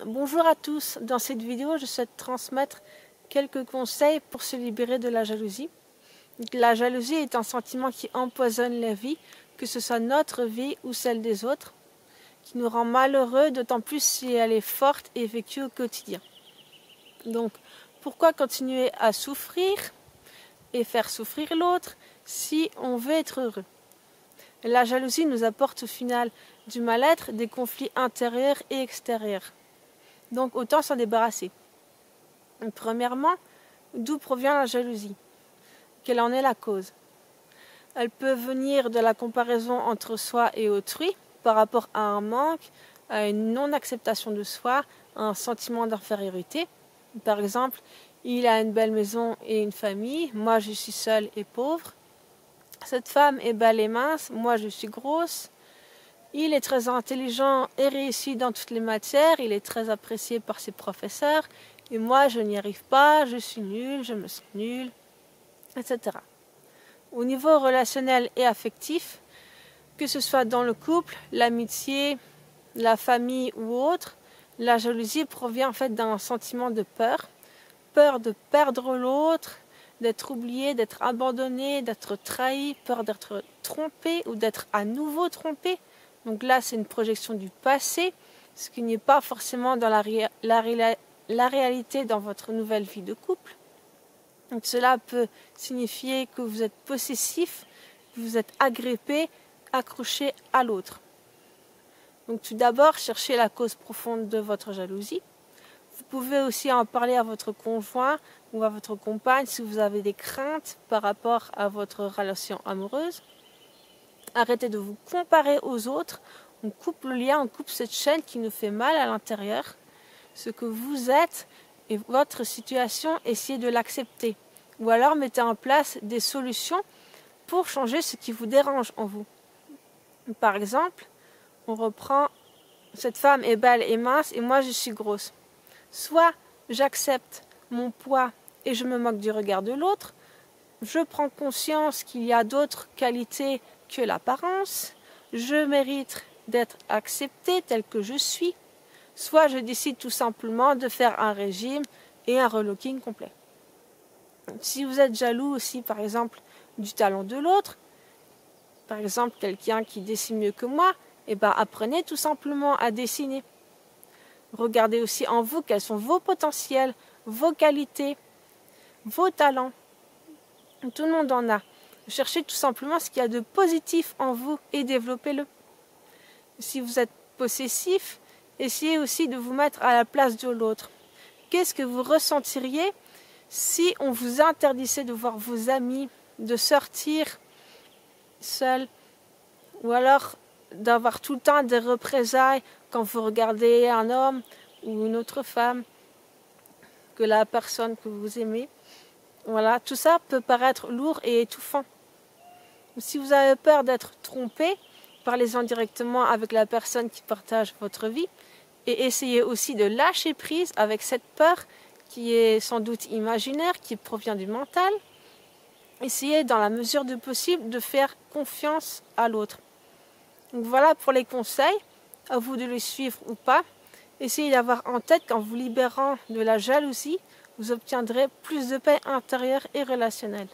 Bonjour à tous, dans cette vidéo je souhaite transmettre quelques conseils pour se libérer de la jalousie. La jalousie est un sentiment qui empoisonne la vie, que ce soit notre vie ou celle des autres, qui nous rend malheureux, d'autant plus si elle est forte et vécue au quotidien. Donc pourquoi continuer à souffrir et faire souffrir l'autre si on veut être heureux? La jalousie nous apporte au final du mal-être, des conflits intérieurs et extérieurs. Donc autant s'en débarrasser. Premièrement, d'où provient la jalousie? Quelle en est la cause? Elle peut venir de la comparaison entre soi et autrui par rapport à un manque, à une non-acceptation de soi, à un sentiment d'infériorité. Par exemple, il a une belle maison et une famille, moi je suis seule et pauvre. Cette femme est belle et mince, moi je suis grosse. Il est très intelligent et réussi dans toutes les matières, il est très apprécié par ses professeurs, et moi je n'y arrive pas, je suis nulle, je me sens nulle, etc. Au niveau relationnel et affectif, que ce soit dans le couple, l'amitié, la famille ou autre, la jalousie provient en fait d'un sentiment de peur, peur de perdre l'autre, d'être oublié, d'être abandonné, d'être trahi, peur d'être trompé ou d'être à nouveau trompé. Donc là, c'est une projection du passé, ce qui n'est pas forcément dans la réalité dans votre nouvelle vie de couple. Donc cela peut signifier que vous êtes possessif, que vous êtes agrippé, accroché à l'autre. Donc tout d'abord, cherchez la cause profonde de votre jalousie. Vous pouvez aussi en parler à votre conjoint ou à votre compagne si vous avez des craintes par rapport à votre relation amoureuse. Arrêtez de vous comparer aux autres. On coupe le lien, on coupe cette chaîne qui nous fait mal à l'intérieur. Ce que vous êtes et votre situation, essayez de l'accepter. Ou alors mettez en place des solutions pour changer ce qui vous dérange en vous. Par exemple, on reprend « cette femme est belle et mince et moi je suis grosse ». Soit j'accepte mon poids et je me moque du regard de l'autre, je prends conscience qu'il y a d'autres qualités que l'apparence, je mérite d'être acceptée telle que je suis, soit je décide tout simplement de faire un régime et un relooking complet. Si vous êtes jaloux aussi par exemple du talent de l'autre, par exemple quelqu'un qui dessine mieux que moi, apprenez tout simplement à dessiner. Regardez aussi en vous quels sont vos potentiels, vos qualités, vos talents. Tout le monde en a. Cherchez tout simplement ce qu'il y a de positif en vous et développez-le. Si vous êtes possessif, essayez aussi de vous mettre à la place de l'autre. Qu'est-ce que vous ressentiriez si on vous interdisait de voir vos amis, de sortir seul, ou alors d'avoir tout le temps des représailles quand vous regardez un homme ou une autre femme que la personne que vous aimez? Voilà, tout ça peut paraître lourd et étouffant. Si vous avez peur d'être trompé, parlez-en directement avec la personne qui partage votre vie et essayez aussi de lâcher prise avec cette peur qui est sans doute imaginaire, qui provient du mental. Essayez dans la mesure du possible de faire confiance à l'autre. Donc voilà pour les conseils, à vous de les suivre ou pas. Essayez d'avoir en tête qu'en vous libérant de la jalousie, vous obtiendrez plus de paix intérieure et relationnelle.